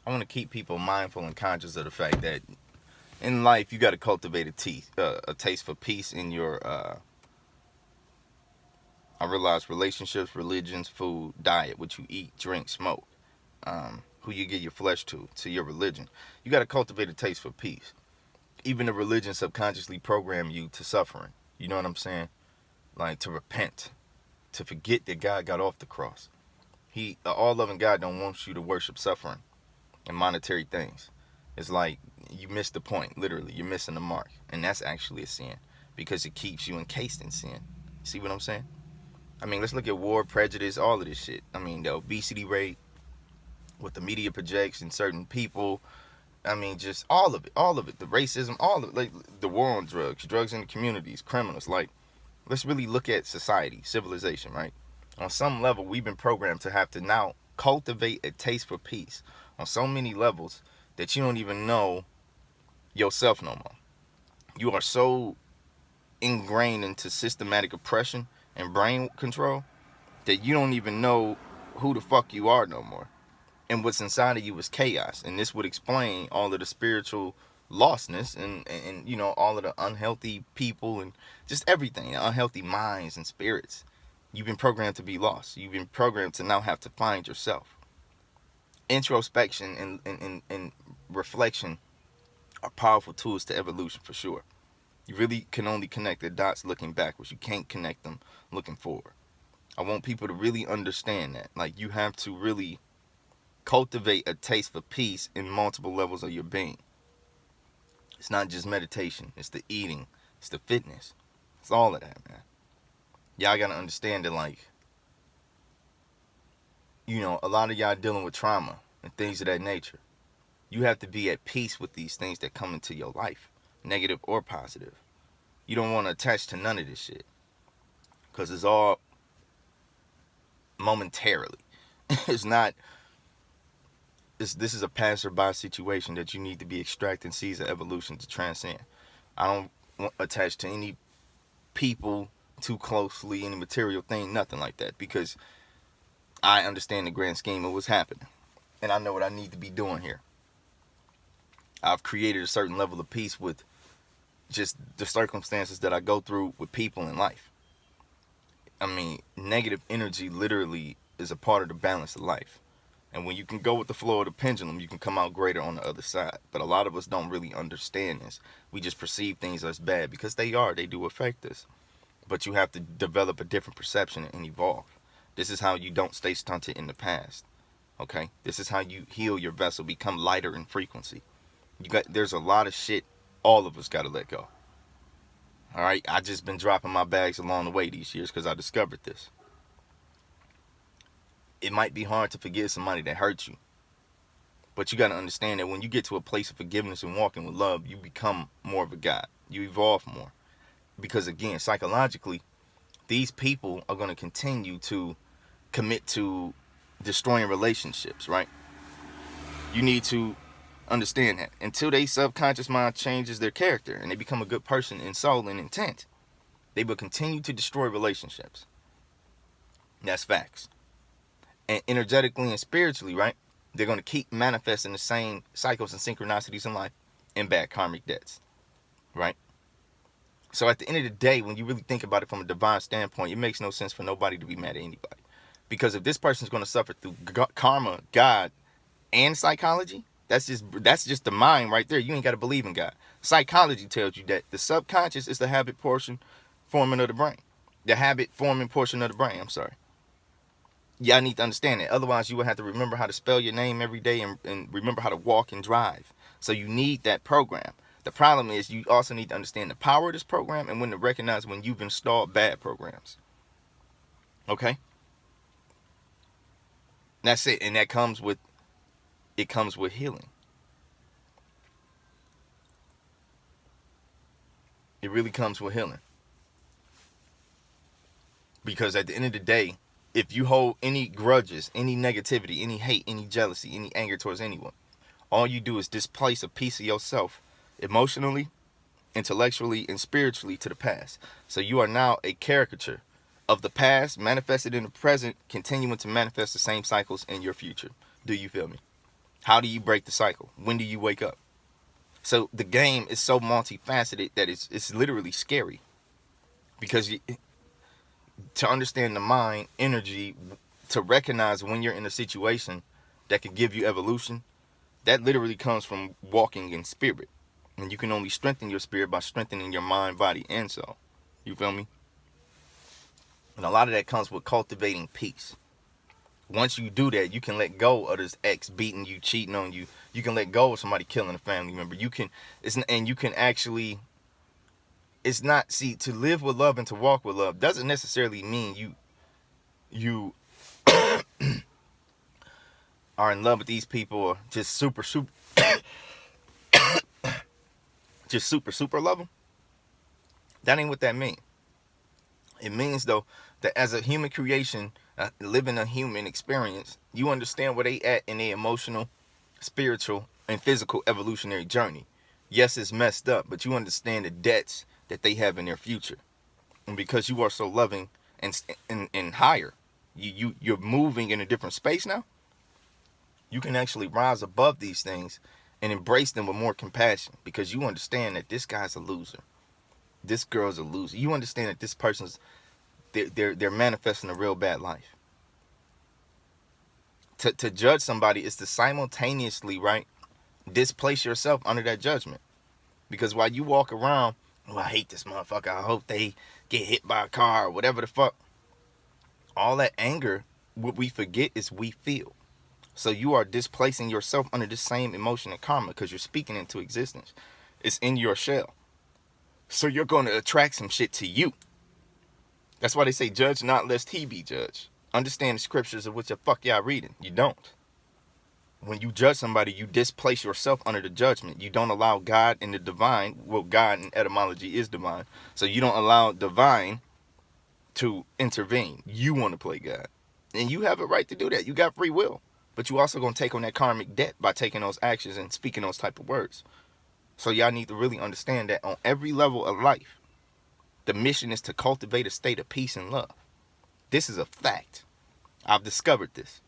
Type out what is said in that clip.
I want to keep people mindful and conscious of the fact that in life you got to cultivate a taste for peace in your. I realize relationships, religions, food, diet, what you eat, drink, smoke, who you give your flesh to your religion. You got to cultivate a taste for peace. Even the religion subconsciously program you to suffering. You know what I'm saying? Like to repent, to forget that God got off the cross. He, the all-loving God, don't want you to worship suffering and monetary things. It's like you missed the point. Literally, you're missing the mark, and that's actually a sin because it keeps you encased in sin. See what I'm saying? I mean, let's look at war, prejudice, all of this shit. I mean, the obesity rate, what the media projects in certain people. I mean, just all of it. The racism, all of it. Like the war on drugs, drugs in the communities, criminals. Like, let's really look at society, civilization, right? On some level, we've been programmed to have to now cultivate a taste for peace on so many levels that you don't even know yourself no more. You are so ingrained into systematic oppression and brain control that you don't even know who the fuck you are no more. And what's inside of you is chaos. And this would explain all of the spiritual lostness and you know, all of the unhealthy people and just everything, unhealthy minds and spirits. You've been programmed to be lost. You've been programmed to now have to find yourself. Introspection and reflection are powerful tools to evolution for sure. You really can only connect the dots looking backwards. You can't connect them looking forward. I want people to really understand that. Like, you have to really cultivate a taste for peace in multiple levels of your being. It's not just meditation. It's the eating. It's the fitness. It's all of that, man. Y'all gotta understand that, like, you know, a lot of y'all dealing with trauma and things of that nature. You have to be at peace with these things that come into your life, negative or positive. You don't want to attach to none of this shit because it's all momentarily. It's not. This is a passerby situation that you need to be extracting seeds of evolution to transcend. I don't want attached to any people too closely, any material thing, nothing like that, because I understand the grand scheme of what's happening, and I know what I need to be doing here. I've created a certain level of peace with just the circumstances that I go through with people in life. I mean, negative energy literally is a part of the balance of life. And when you can go with the flow of the pendulum, you can come out greater on the other side. But a lot of us don't really understand this. We just perceive things as bad because they do affect us. But you have to develop a different perception and evolve. This is how you don't stay stunted in the past. Okay? This is how you heal your vessel, become lighter in frequency. There's a lot of shit all of us got to let go. All right? I just been dropping my bags along the way these years because I discovered this. It might be hard to forgive somebody that hurt you. But you got to understand that when you get to a place of forgiveness and walking with love, you become more of a God. You evolve more. Because again, psychologically, these people are going to continue to commit to destroying relationships, right? You need to understand that. Until their subconscious mind changes their character and they become a good person in soul and intent, they will continue to destroy relationships. That's facts. And energetically and spiritually, right? They're going to keep manifesting the same cycles and synchronicities in life and bad karmic debts, right? So at the end of the day, when you really think about it from a divine standpoint, it makes no sense for nobody to be mad at anybody. Because if this person's going to suffer through karma, God, and psychology, that's just the mind right there. You ain't got to believe in God. Psychology tells you that the subconscious is the habit portion forming of the brain. The habit forming portion of the brain, I'm sorry. Y'all need to understand that. Otherwise, you would have to remember how to spell your name every day and remember how to walk and drive. So you need that program. The problem is you also need to understand the power of this program and when to recognize when you've installed bad programs. Okay? That's it. And that comes with healing. It really comes with healing. Because at the end of the day, if you hold any grudges, any negativity, any hate, any jealousy, any anger towards anyone, all you do is displace a piece of yourself emotionally, intellectually, and spiritually to the past. So you are now a caricature of the past manifested in the present, continuing to manifest the same cycles in your future. Do you feel me? How do you break the cycle? When do you wake up? So the game is so multifaceted that it's literally scary, because to understand the mind, energy, to recognize when you're in a situation that could give you evolution, that literally comes from walking in spirit. And you can only strengthen your spirit by strengthening your mind, body, and soul. You feel me? And a lot of that comes with cultivating peace. Once you do that, you can let go of this ex beating you, cheating on you. You can let go of somebody killing a family member. You can, and you can actually, it's not, see, to live with love and to walk with love doesn't necessarily mean you are in love with these people or just super love them. That ain't what that means. It means, though, that as a human creation, living a human experience, you understand where they at in their emotional, spiritual, and physical evolutionary journey. Yes, it's messed up, but you understand the debts that they have in their future. And because you are so loving and higher, you're moving in a different space now, you can actually rise above these things and embrace them with more compassion, because you understand that this guy's a loser. This girl's a loser. You understand that this person's, they're manifesting a real bad life. To judge somebody is to simultaneously, right, displace yourself under that judgment. Because while you walk around, oh, I hate this motherfucker, I hope they get hit by a car or whatever the fuck, all that anger, what we forget is we feel. So you are displacing yourself under the same emotion and karma, because you're speaking into existence. It's in your shell. So you're going to attract some shit to you. That's why they say, judge not lest he be judged. Understand the scriptures of what the fuck y'all reading. You don't. When you judge somebody, you displace yourself under the judgment. You don't allow God and the divine, well, God in etymology is divine, so you don't allow divine to intervene. You want to play God. And you have a right to do that. You got free will. But you also going to take on that karmic debt by taking those actions and speaking those type of words. So y'all need to really understand that on every level of life, the mission is to cultivate a state of peace and love. This is a fact. I've discovered this.